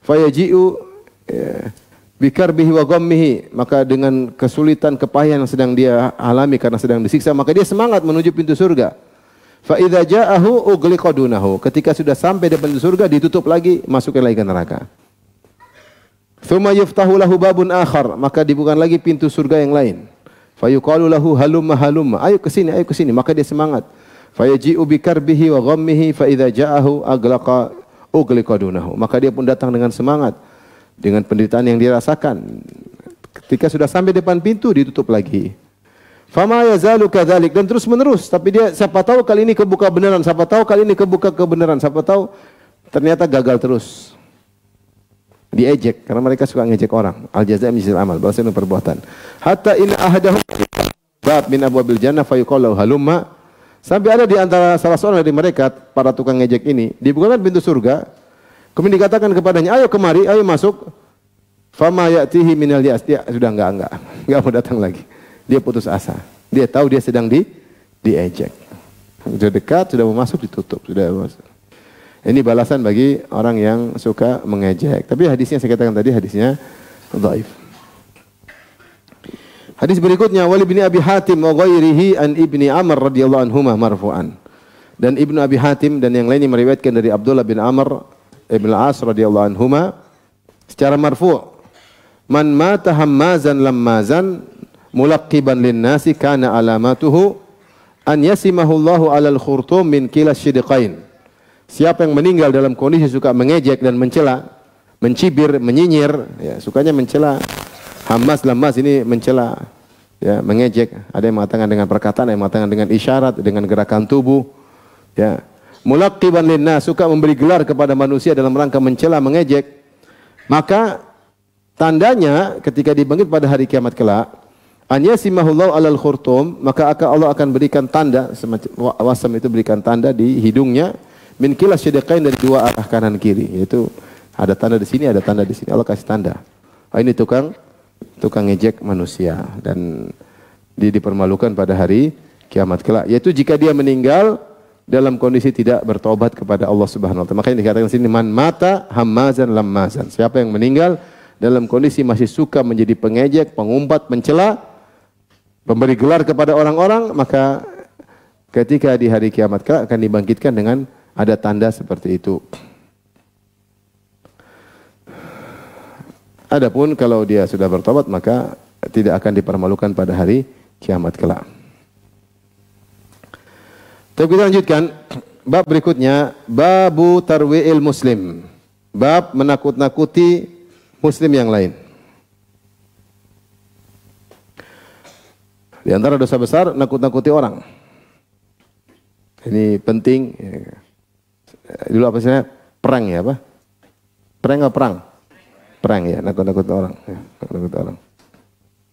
Fayaji'u bikarbihi wa ghammihi. Maka dengan kesulitan, kepahian yang sedang dia alami karena sedang disiksa, maka dia semangat menuju pintu surga. Fa idza ja'ahu ughliqa dunahu. Ketika sudah sampai di pintu surga, ditutup lagi, masukkan lagi ke neraka. Tsumma yuftahu lahu babun akhar. Maka dibuka lagi pintu surga yang lain. Fayuqalu lahu halumma. Ayo ke sini. Maka dia semangat. Fayaji'u bikarbihi wa ghammihi fa idza ja'ahu ughliqa dunahu. Maka dia pun datang dengan semangat, dengan penderitaan yang dirasakan. Ketika sudah sampai depan pintu, ditutup lagi. Fama yazalu kadzalik, dan terus menerus. Tapi dia siapa tahu kali ini kebuka beneran, siapa tahu kali ini kebuka kebenaran, siapa tahu ternyata gagal terus. Diejek karena mereka suka ngejek orang. Al jazaa' min jinsil amal, balasan perbuatan. Hatta in ahadahum bab min abwabil jannah fayuqalu halumma. Sampai ada di antara salah seorang dari mereka, para tukang ngejek ini, dibukakan pintu surga. Kemudian dikatakan kepadanya, ayo kemari, ayo masuk. Fama ya'tihi minal ya'as. Dia sudah enggak mau datang lagi. Dia putus asa. Dia tahu dia sedang diejek. Sudah dekat, sudah mau masuk, ditutup. Sudah masuk. Ini balasan bagi orang yang suka mengejek. Tapi hadisnya saya katakan tadi, hadisnya dhaif. Hadis berikutnya, wali bin Abi Hatim wa ghairihi an Ibni Amr radhiyallahu anhuma marfu'an. Dan Ibnu Abi Hatim dan yang lainnya meriwayatkan dari Abdullah bin Amr ibn al-As radhiyallahu anhuma secara marfu'. Man mata hammazan lammazan mulaqqiban lin-nasi kana alamatuhu an yasimahu Allahu 'alal khurtum min kilas syidqain. Siapa yang meninggal dalam kondisi suka mengejek dan mencela, mencibir, menyinyir, ya, sukanya mencela. Hammas lammas ini mencela, ya, mengejek. Ada yang mengatakan dengan perkataan, ada yang mengatakan dengan isyarat, dengan gerakan tubuh. Ya. Mulaqqiban linnas, suka memberi gelar kepada manusia dalam rangka mencela, mengejek. Maka tandanya ketika dibangkit pada hari kiamat kelak, an yasimahullahu alal khurtum, maka Allah akan berikan tanda, semacam wasam itu berikan tanda di hidungnya, min kilas syidqain, dari dua arah kanan kiri, yaitu ada tanda di sini, ada tanda di sini. Allah kasih tanda. Oh, ini tukang ngejek manusia dan dipermalukan pada hari kiamat kelak. Yaitu jika dia meninggal dalam kondisi tidak bertobat kepada Allah Subhanahu wa taala. Makanya dikatakan di sini man mata hammazan lammazan. Siapa yang meninggal dalam kondisi masih suka menjadi pengejek, pengumpat, mencela, pemberi gelar kepada orang-orang, maka ketika di hari kiamat kelak akan dibangkitkan dengan ada tanda seperti itu. Adapun kalau dia sudah bertobat, maka tidak akan dipermalukan pada hari kiamat kelak. Tapi kita lanjutkan bab berikutnya, babu tarwi'il muslim. Bab menakut-nakuti muslim yang lain. Di antara dosa besar nakut-nakuti orang. Ini penting. Dulu apa sih? Perang ya apa? Perang apa perang? Perang ya, nakut-nakut orang. Ya, nakut-nakut orang.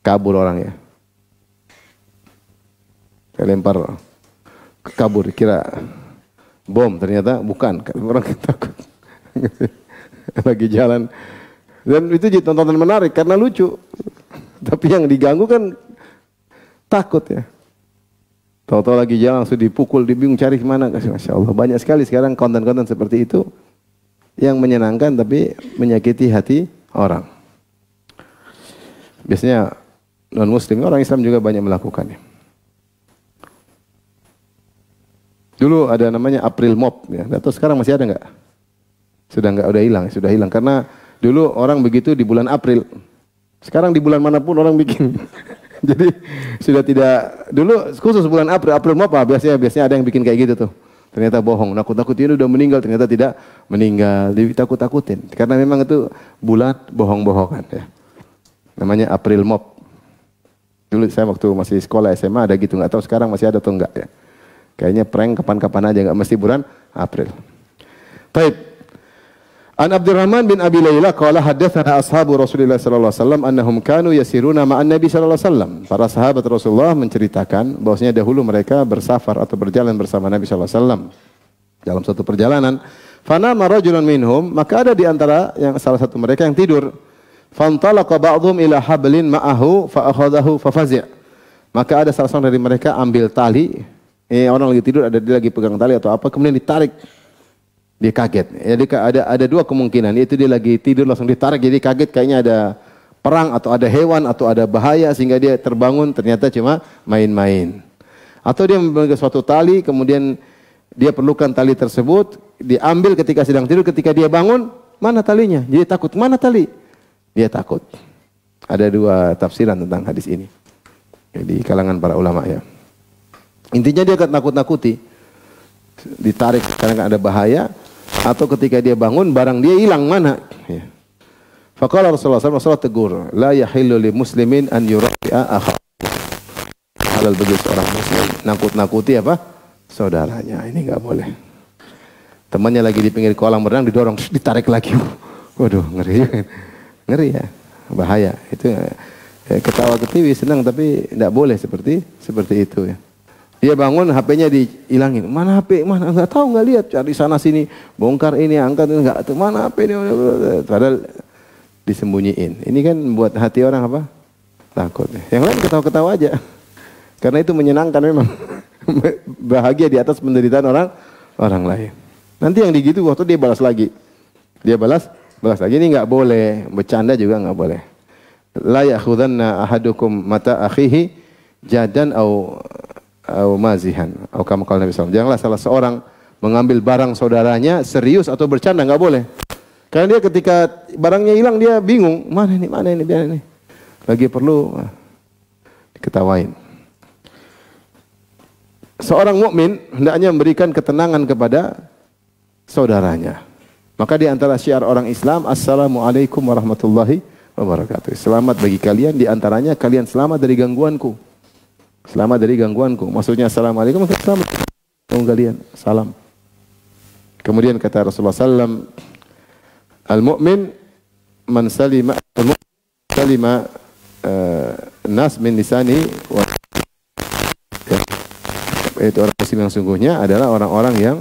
Kabur orang ya. Lempar, kabur, kira bom, ternyata bukan. Orang takut. Lagi jalan. Dan itu jadi tontonan menarik karena lucu. Tapi yang diganggu kan takut ya. Tahu-tahu lagi jalan langsung dipukul, dibingung cari kemana. Masya Allah, banyak sekali sekarang konten-konten seperti itu yang menyenangkan tapi menyakiti hati orang. Biasanya non-muslim, orang Islam juga banyak melakukannya. Dulu ada namanya April Mop, ya. Atau sekarang masih ada nggak? Sudah nggak, sudah hilang. Karena dulu orang begitu di bulan April. Sekarang di bulan manapun orang bikin. Jadi sudah tidak, dulu khusus bulan April Mop, biasanya ada yang bikin kayak gitu tuh. Ternyata bohong, nakut-nakutin udah meninggal, ternyata tidak meninggal, ditakut-takutin. Karena memang itu bulan bohong-bohongan ya. Namanya April Mop. Dulu saya waktu masih sekolah SMA ada gitu, nggak tahu sekarang masih ada atau enggak ya. Kayaknya prank kapan-kapan aja, nggak mesti bulan April. Baik. An Abdurrahman bin Abi Layla qala haddatsana ashabu Rasulillah sallallahu alaihi wasallam annahum kanu yasiruna ma'an Nabi sallallahu alaihi wasallam. Para sahabat Rasulullah menceritakan bahwasanya dahulu mereka bersafar atau berjalan bersama Nabi sallallahu alaihi wasallam dalam satu perjalanan. Fanama rajulun minhum, maka ada di antara yang salah satu mereka yang tidur. Fantalaqa ba'dhum ila hablin ma'ahu fa akhadahu fa fazi'. Maka ada salah seorang dari mereka ambil tali, orang lagi tidur, dia lagi pegang tali atau apa, kemudian ditarik. Dia kaget. Jadi ada dua kemungkinan, yaitu dia lagi tidur langsung ditarik, jadi kaget kayaknya ada perang atau ada hewan atau ada bahaya sehingga dia terbangun, ternyata cuma main-main. Atau dia memegang suatu tali, kemudian dia perlukan tali tersebut, diambil ketika sedang tidur, ketika dia bangun, mana talinya? Jadi takut, mana tali? Dia takut. Ada dua tafsiran tentang hadis ini. Di kalangan para ulama ya. Intinya dia akan nakut-nakuti. Ditarik karena ada bahaya, atau ketika dia bangun barang dia hilang mana ya. Faqala Rasulullah SAW tegur, la yahillu li muslimin an yurafi'a akha. Halal bagi seorang muslim nakut-nakuti apa? Saudaranya. Ini enggak boleh. Temannya lagi di pinggir kolam renang didorong, ditarik lagi. Waduh, ngeri. Ngeri ya. Bahaya. Itu ketawa ketiwi senang tapi enggak boleh seperti itu ya. Dia bangun, HP-nya dihilangin. Mana HP? Mana? Enggak tahu, enggak lihat. Cari sana sini, bongkar ini, angkat ini, enggak tahu. Mana HP ini? Padahal disembunyiin. Ini kan buat hati orang apa? Takut. Yang lain ketawa-ketawa aja. Karena itu menyenangkan memang. Bahagia di atas penderitaan orang lain. Nanti yang digitu waktu dia balas lagi. Dia balas lagi. Ini enggak boleh. Bercanda juga enggak boleh. La ya'khudhanna ahadukum mata akhihi jadan au mazihan atau kama qala Nabi SAW. Janganlah salah seorang mengambil barang saudaranya serius atau bercanda, enggak boleh. Karena dia ketika barangnya hilang dia bingung, mana ini, biar ini. Lagi perlu diketawain. Seorang mukmin hendaknya memberikan ketenangan kepada saudaranya. Maka di antara syiar orang Islam, Assalamualaikum warahmatullahi wabarakatuh. Selamat bagi kalian, di antaranya kalian selamat dari gangguanku. Selamat dari gangguanku. Maksudnya Assalamualaikum, selamat kalian. Salam. Kemudian kata Rasulullah SAW, Al-mu'min man salima nas min lisani wa, itu orang muslim yang sungguhnya adalah orang-orang yang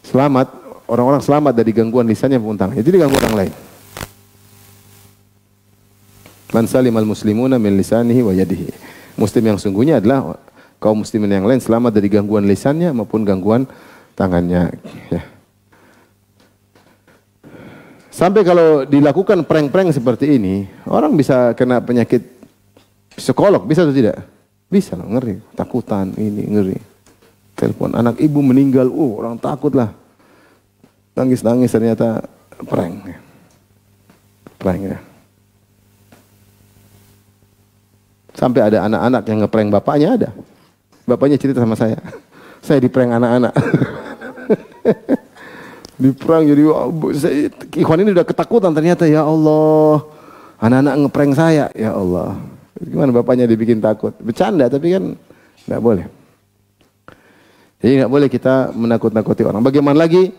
selamat, orang-orang selamat dari gangguan lisannya maupun tangannya. Itu diganggu orang lain. Man salimal muslimuna min lisanihi wa yadihi. Muslim yang sungguhnya adalah kaum muslimin yang lain selamat dari gangguan lisannya maupun gangguan tangannya. Ya. Sampai kalau dilakukan prank-prank seperti ini, orang bisa kena penyakit psikolog, bisa atau tidak? Bisa loh, ngeri. Takutan, ini ngeri. Telepon anak ibu meninggal, orang takut lah. Nangis-nangis ternyata prank. Prank ya. Sampai ada anak-anak yang ngeprank bapaknya ada. Bapaknya cerita sama saya. Saya di-prank anak-anak. Di-prank jadi ikhwan ini udah ketakutan ternyata, ya Allah. Anak-anak ngeprank saya, ya Allah. Gimana bapaknya dibikin takut? Bercanda tapi kan enggak boleh. Jadi enggak boleh kita menakut-nakuti orang. Bagaimana lagi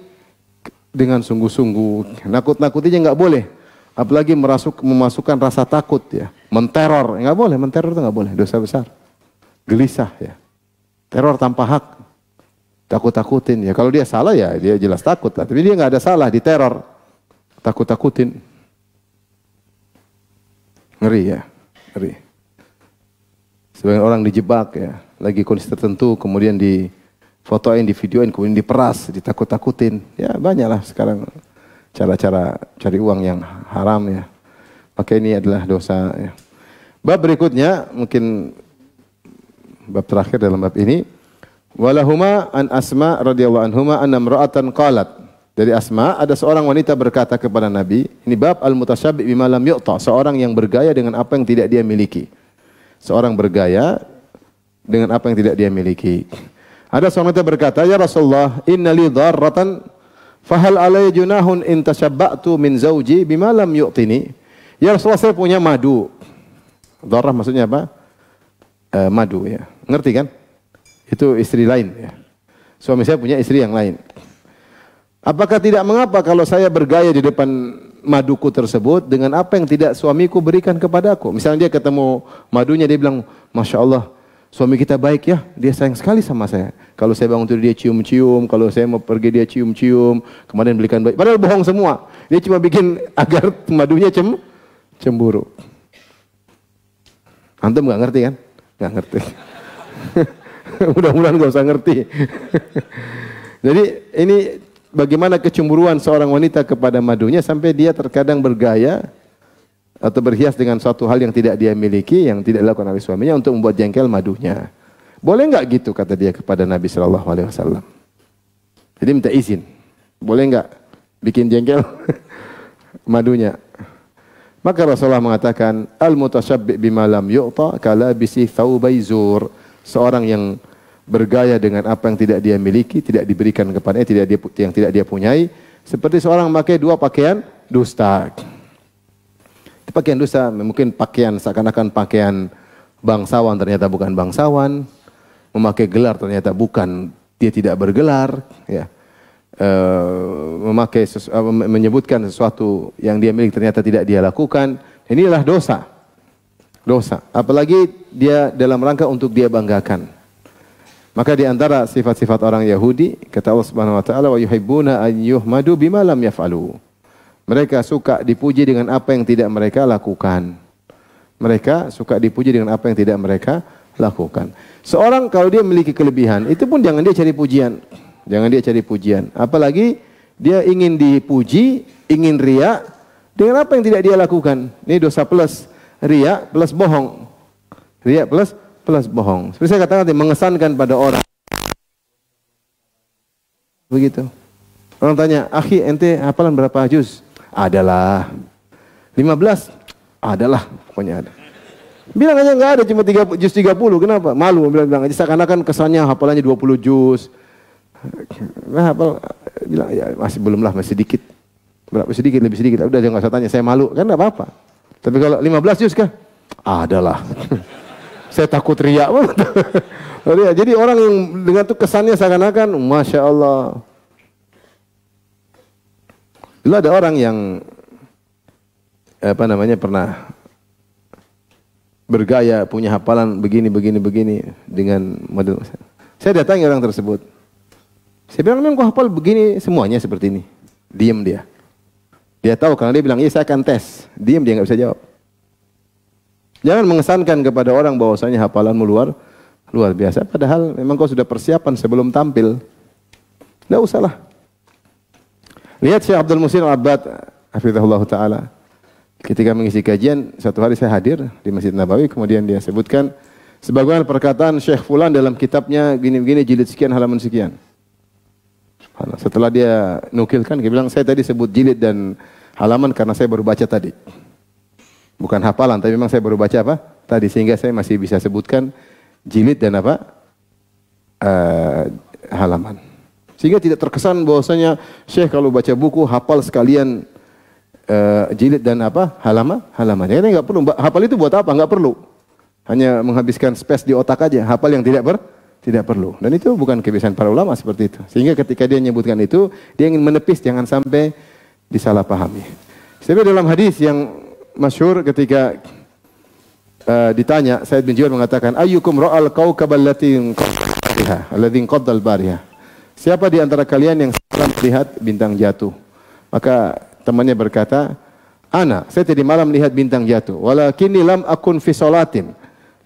dengan sungguh-sungguh nakut-nakutinya enggak boleh. Apalagi memasukkan rasa takut ya, menteror, enggak boleh, menteror itu enggak boleh, dosa besar. Gelisah ya. Teror tanpa hak. Takut-takutin ya, kalau dia salah ya dia jelas takut lah, tapi dia enggak ada salah, diteror. Takut-takutin. Ngeri ya, ngeri. Sebagian orang dijebak ya, lagi kondisi tertentu kemudian difotoin, divideoin, kemudian diperas, ditakut-takutin. Ya banyaklah sekarang cara-cara cari uang yang haram ya. Maka ini adalah dosa ya. Bab berikutnya, mungkin bab terakhir dalam bab ini. Walahuma an Asma radhiyallahu anhuma anna imra'atan qalat. Dari Asma ada seorang wanita berkata kepada Nabi, ini bab al-mutasyabbi' bima lam yu'ta, seorang yang bergaya dengan apa yang tidak dia miliki. Seorang bergaya dengan apa yang tidak dia miliki. Ada seorang wanita berkata, ya Rasulullah, inna li dharratan fahal alayya junahun in tashabba'tu min zawji bima lam yu'tini. Ya Rasulullah, saya punya madu. Dharrah maksudnya apa? Madu ya. Ngerti kan? Itu istri lain ya. Suami saya punya istri yang lain. Apakah tidak mengapa kalau saya bergaya di depan maduku tersebut dengan apa yang tidak suamiku berikan kepadaku? Misalnya dia ketemu madunya, dia bilang, Masya Allah, suami kita baik ya, dia sayang sekali sama saya. Kalau saya bangun tidur dia cium-cium, kalau saya mau pergi dia cium-cium, kemudian belikan baik. Padahal bohong semua. Dia cuma bikin agar madunya cemburu. Antum nggak ngerti kan? Nggak ngerti. Mudah-mudahan gak usah ngerti. Jadi ini bagaimana kecemburuan seorang wanita kepada madunya sampai dia terkadang bergaya atau berhias dengan suatu hal yang tidak dia miliki, yang tidak dilakukan oleh suaminya untuk membuat jengkel madunya. Boleh nggak gitu kata dia kepada Nabi Shallallahu Alaihi Wasallam. Jadi minta izin. Boleh nggak bikin jengkel madunya? Maka Rasulullah mengatakan, al-mutasyabbi' bima lam yu'ta kalabisi thawbai zur. Seorang yang bergaya dengan apa yang tidak dia miliki, tidak diberikan kepadanya, yang tidak dia punyai, seperti seorang memakai dua pakaian dusta. Pakaian dusta mungkin pakaian seakan-akan pakaian bangsawan, ternyata bukan bangsawan. Memakai gelar ternyata bukan, dia tidak bergelar, ya. Menyebutkan sesuatu yang dia miliki ternyata tidak dia lakukan. Inilah dosa. Dosa. Apalagi dia dalam rangka untuk dia banggakan. Maka di antara sifat-sifat orang Yahudi, kata Allah Subhanahu wa taala, wa yuhibbuna an yuhmadu bima lam yaf'alu. Mereka suka dipuji dengan apa yang tidak mereka lakukan. Mereka suka dipuji dengan apa yang tidak mereka lakukan. Seorang kalau dia memiliki kelebihan, itu pun jangan dia cari pujian. Jangan dia cari pujian. Apalagi dia ingin dipuji, ingin riya dengan apa yang tidak dia lakukan. Ini dosa plus. Riya plus bohong. Riya plus bohong. Seperti saya katakan tadi, mengesankan pada orang. Begitu. Orang tanya, akhi ente hafalan berapa juz? Adalah 15. Adalah, pokoknya ada. Bilang aja enggak ada, cuma 3 juz 30. Kenapa? Malu bilang aja, seakan-akan kesannya hafalannya 20 juz. Nah, hafal bilang ya masih belum lah, masih sedikit. Berapa sedikit, lebih sedikit. Udah jangan usah tanya, saya malu. Kan enggak apa-apa. Tapi kalau 15 juz kah? Adalah. Saya takut riak. Jadi orang yang dengan itu kesannya seakan-akan Masya Allah. Dulu ada orang yang pernah bergaya, punya hafalan begini dengan model. Saya datangi orang tersebut. Saya bilang, memang kau hafal begini semuanya seperti ini. Diam dia. Dia tahu karena dia bilang, iya saya akan tes. Diam dia nggak bisa jawab. Jangan mengesankan kepada orang bahwasanya hafalanmu luar biasa. Padahal memang kau sudah persiapan sebelum tampil. Tidak usahlah. Lihat Syekh Abdul Muhsin Al-Abbad, hafizahullah ta'ala. Ketika mengisi kajian, suatu hari saya hadir di Masjid Nabawi. Kemudian dia sebutkan, sebagaimana perkataan Syekh Fulan dalam kitabnya, gini-gini jilid sekian, halaman sekian. Setelah dia nukilkan, dia bilang, saya tadi sebut jilid dan halaman karena saya baru baca tadi. Bukan hafalan, tapi memang saya baru baca apa? Tadi, sehingga saya masih bisa sebutkan jilid dan halaman. Sehingga tidak terkesan bahwasanya Syekh kalau baca buku hafal sekalian jilid dan halaman. Ini enggak perlu. Hafal itu buat apa? Enggak perlu. Hanya menghabiskan space di otak aja. Hafal yang tidak perlu. Dan itu bukan kebiasaan para ulama seperti itu. Sehingga ketika dia menyebutkan itu, dia ingin menepis jangan sampai disalahpahami. Sebab dalam hadis yang masyhur ketika ditanya, Said bin Jubair mengatakan, ayyukum ra'al kawkabal alladhi qaddal bariha. Siapa di antara kalian yang semalam melihat bintang jatuh? Maka temannya berkata, ana, saya tadi malam melihat bintang jatuh. Walakinni lam akun fi sholatin.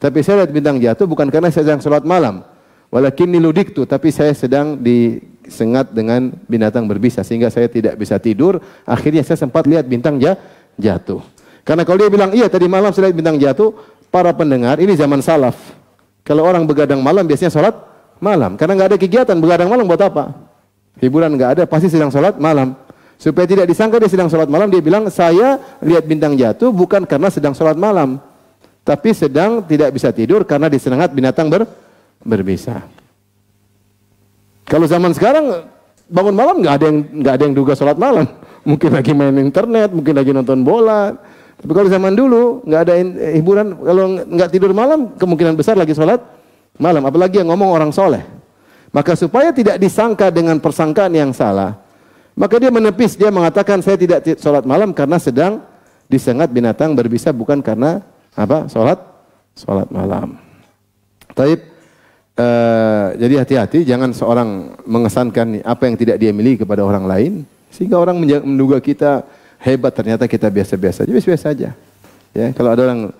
Tapi saya lihat bintang jatuh bukan karena saya sedang sholat malam. Walakinni ludiktu, tapi saya sedang disengat dengan binatang berbisa sehingga saya tidak bisa tidur. Akhirnya saya sempat lihat bintang jatuh. Karena kalau dia bilang, iya tadi malam saya lihat bintang jatuh, para pendengar, ini zaman salaf. Kalau orang begadang malam biasanya sholat malam. Karena nggak ada kegiatan, begadang malam buat apa? Hiburan nggak ada, pasti sedang sholat malam. Supaya tidak disangka dia sedang sholat malam, dia bilang, saya lihat bintang jatuh bukan karena sedang sholat malam. Tapi sedang tidak bisa tidur karena disengat binatang berbisa. Kalau zaman sekarang, bangun malam nggak ada yang duga sholat malam. Mungkin lagi main internet, mungkin lagi nonton bola. Tapi kalau zaman dulu nggak ada hiburan, kalau nggak tidur malam kemungkinan besar lagi sholat malam. Apalagi yang ngomong orang soleh. Maka supaya tidak disangka dengan persangkaan yang salah, maka dia menepis, dia mengatakan saya tidak sholat malam karena sedang disengat binatang berbisa, bukan karena sholat malam. Taib, jadi hati-hati, jangan seorang mengesankan apa yang tidak dia miliki kepada orang lain, sehingga orang menduga kita hebat, ternyata kita biasa-biasa aja. Ya, kalau ada orang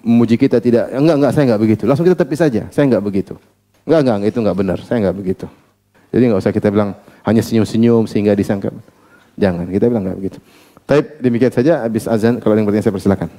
memuji kita tidak, enggak, saya enggak begitu. Langsung kita tepis saja, saya enggak begitu. Enggak, itu enggak benar, saya enggak begitu. Jadi enggak usah kita bilang hanya senyum-senyum sehingga disangka. Jangan, kita bilang enggak begitu. Taib, demikian saja, habis azan, kalau ada yang bertanya saya persilakan.